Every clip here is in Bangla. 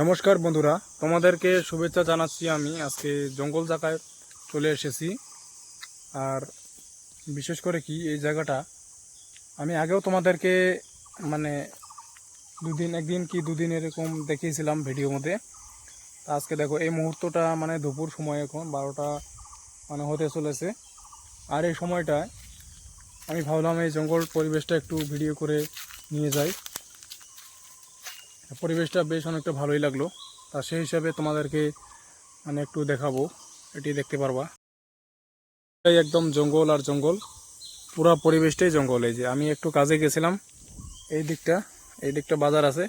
নমস্কার বন্ধুরা, তোমাদেরকে শুভেচ্ছা জানাচ্ছি। আমি আজকে জঙ্গল জায়গায় চলে এসেছি। আর বিশেষ করে কি এই জায়গাটা আমি আগেও তোমাদেরকে মানে দুদিন এরকম দেখিয়েছিলাম ভিডিওর মধ্যে। তা আজকে দেখো এই মুহূর্তটা মানে দুপুর সময়, এখন 12টা মানে হতে চলেছে। আর এই সময়টায় আমি ভাবলাম এই জঙ্গল পরিবেশটা একটু ভিডিও করে নিয়ে যাই। পরিবেশটা বেশ অনেকটা ভালোই লাগলো। তা সেই হিসাবে তোমাদেরকে মানে একটু দেখাবো। এটি দেখতে পারবা, এই একদম জঙ্গল আর জঙ্গল, পুরো পরিবেশটাই জঙ্গল। এই যে আমি একটু কাজে গেছিলাম, এই দিকটা বাজার আছে,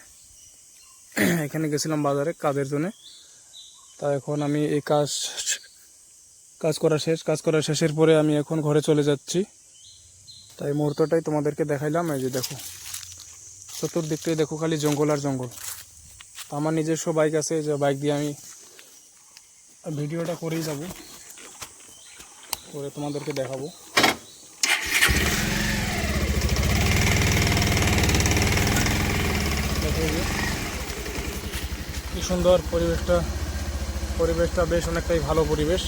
এখানে গেছিলাম বাজারে কাজের জন্য। তা এখন আমি এই কাজ করা শেষের পরে আমি এখন ঘরে চলে যাচ্ছি। তাই মুহূর্তটাই তোমাদেরকে দেখাইলাম। এই যে দেখো, চতুর্দিকটাই দেখো খালি জঙ্গল আর জঙ্গল। আমার নিজস্ব বাইক আছে, যে বাইক দিয়ে আমি ভিডিওটা করেই যাব, করে তোমাদেরকে দেখাবো। দেখো কি সুন্দর পরিবেশটা বেশ অনেকটাই ভালো পরিবেশ।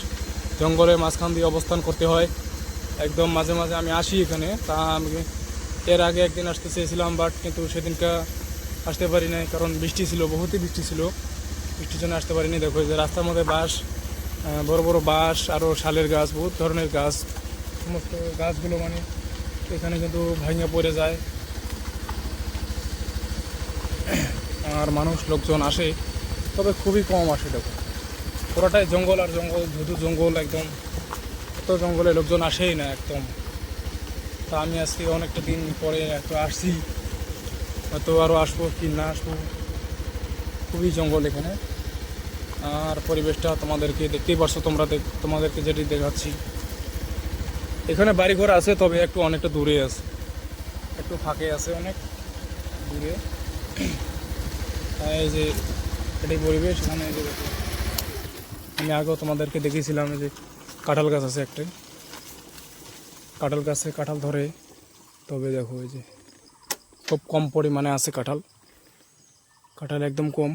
জঙ্গলের মাঝখান দিয়ে অবস্থান করতে হয় একদম। মাঝে মাঝে আমি আসি এখানে। তা আমি এর আগে একদিন আসতে চেয়েছিলাম, কিন্তু সেদিনটা আসতে পারি নাই, কারণ বৃষ্টি ছিল, বহুতই বৃষ্টি ছিল। বৃষ্টির জন্য আসতে পারিনি। দেখো যে রাস্তার মধ্যে বাঁশ, বড় বড় বাঁশ, আরও শালের গাছ, বহুত ধরনের গাছ, সমস্ত গাছগুলো মানে এখানে কিন্তু ভাঙে পড়ে যায়। আর লোকজন আসে, তবে খুবই কম আসে। দেখো পুরোটাই জঙ্গল আর জঙ্গল, ধুধু জঙ্গল একদম। এত জঙ্গলে লোকজন আসেই না একদম। তা আমি আজকে অনেকটা দিন পরে একটু আসছি, হয়তো আরও আসবো কি না আসবো। খুবই জঙ্গল এখানে। আর পরিবেশটা তোমাদেরকে দেখতেই পারছো তোমরা, তোমাদেরকে যেটি দেখাচ্ছি। এখানে বাড়িঘর আছে, তবে একটু অনেকটা দূরে আছে, একটু ফাঁকে আছে, অনেক দূরে। এই যে এটাই পরিবেশ এখানে। এই যে দেখো, আমি আগেও তোমাদেরকে দেখিয়েছিলাম যে কাঁঠাল গাছ আছে একটাই, কাঁঠাল গাছে কাঁঠাল ধরে। তবে দেখো এই যে খুব কম পরিমাণে আছে কাঁঠাল একদম কম।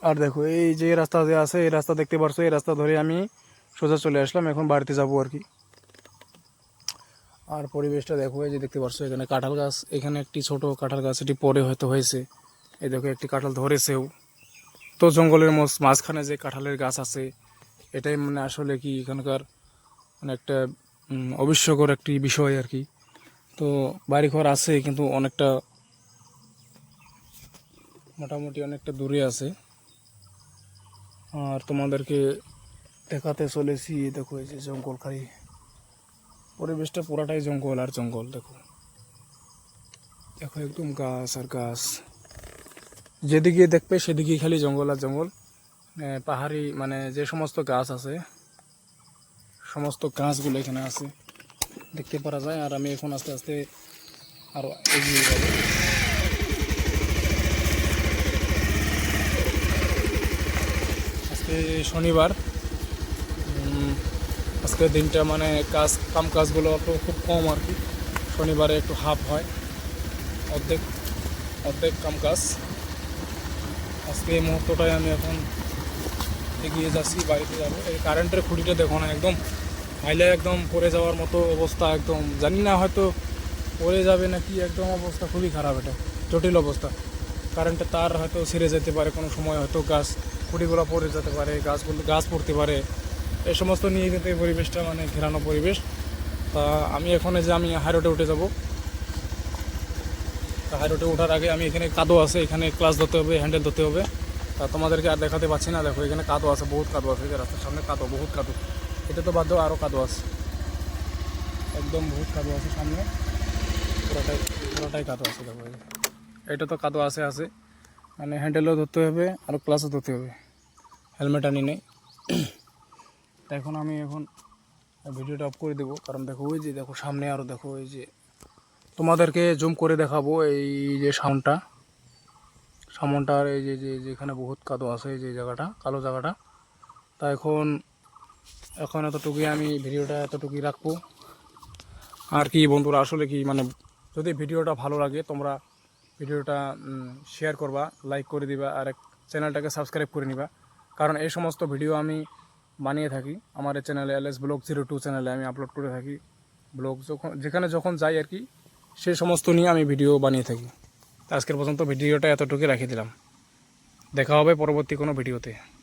আর দেখো এই যে রাস্তা যে আছে, এই রাস্তা দেখতে পারছো, এই রাস্তা ধরে আমি সোজা চলে আসলাম, এখন বাড়িতে যাবো আর কি। আর পরিবেশটা দেখো, এই যে দেখতে পারছো এখানে কাঁঠাল গাছ, এখানে একটি ছোট কাঁঠাল গাছ, এটি পরে হয়তো হয়েছে। এই দেখো একটি কাঁঠাল ধরেছেও। তো জঙ্গলের মাঝখানে যে কাঁঠালের গাছ আছে, এটাই মানে আসলে কি এখানকার মানে একটা অবিস্ময়কর একটি বিষয় আর কি। তো বাড়িঘর আছে, কিন্তু অনেকটা মোটামুটি অনেকটা দূরে আছে। আর তোমাদেরকে দেখাতে চলেছি, দেখো এই যে জঙ্গল, খালি পরিবেশটা পুরাটাই জঙ্গল আর জঙ্গল। দেখো দেখো একদম গাছ আর গাছ, যেদিকে দেখবে সেদিকেই খালি জঙ্গল আর জঙ্গল। পাহাড়ি মানে যে সমস্ত গাছ আছে, সমস্ত গাছগুলো এখানে আছে, দেখতে পারা যায়। আর আমি এখন আস্তে আস্তে আরো এগিয়ে যাবো। আজকে শনিবার, আজকের দিনটা মানে কাজগুলো একটু খুব কম আর কি। শনিবারে একটু হাফ হয়, অর্ধেক অর্ধেক কাজ। আজকে এই মুহূর্তটায় আমি এখন এগিয়ে যাচ্ছি, বাড়িতে যাবো। এই কারেন্টের খুঁটিটা দেখো না, একদম হাইলে একদম পড়ে যাওয়ার মতো অবস্থা। একদম জানি না হয়তো পড়ে যাবে নাকি, একদম অবস্থা খুবই খারাপ, এটা জটিল অবস্থা। কারেন্টের তার হয়তো ছিঁড়ে যেতে পারে কোনো সময়, হয়তো খুঁটিগুলো পড়ে যেতে পারে, গাছ পড়তে পারে। এই সমস্ত নিয়ে কিন্তু এই পরিবেশটা মানে ঘেরানো পরিবেশ। তা আমি এখন যে আমি হাই রোডে উঠে যাব। তা হাই রোডে ওঠার আগে আমি এখানে কাদো আছে, এখানে ক্লাস ধরতে হবে, হ্যান্ডেল ধরতে হবে। তা তোমাদেরকে আর দেখাতে পাচ্ছি না। দেখো এখানে কাদো আছে, বহুত কাদো আছে, এই যে রাস্তার সামনে কাদো, বহুত কাদো। এটা তো বাদ দেওয়া আরও কাদো আছে, একদম বহুত কাদো আছে সামনে, পুরোটাই কাদো আছে। দেখো এটা তো কাদো আছে, মানে হ্যান্ডেলও ধরতে হবে আর ক্লাসও ধরতে হবে, হেলমেট আনি নেই। এখন আমি ভিডিওটা অফ করে দেবো, কারণ দেখো ওই যে দেখো সামনে আরও দেখো, এই যে তোমাদেরকে জুম করে দেখাবো এই যে সামনটার এই যে যেখানে বহুত কাদো আছে, এই যে জায়গাটা, কালো জায়গাটা। তা এখন এতটুকুই, আমি ভিডিওটা এতটুকুই রাখবো। আর কি বন্ধুরা, আসলে কি মানে যদি ভিডিওটা ভালো লাগে তোমরা ভিডিওটা শেয়ার করবা, লাইক করে দিবা, আর চ্যানেলটাকে সাবস্ক্রাইব করে নিবা। কারণ এই সমস্ত ভিডিও আমি বানিয়ে থাকি আমার এই চ্যানেলে, LS ব্লগ 02 চ্যানেলে আমি আপলোড করে থাকি। ব্লগ যেখানে যখন যাই আর কি, সেই সমস্ত নিয়ে আমি ভিডিও বানিয়ে থাকি। আজকের পর্যন্ত ভিডিওটা এতটুকুই রাখি দিলাম। দেখা হবে পরবর্তী কোনো ভিডিওতে।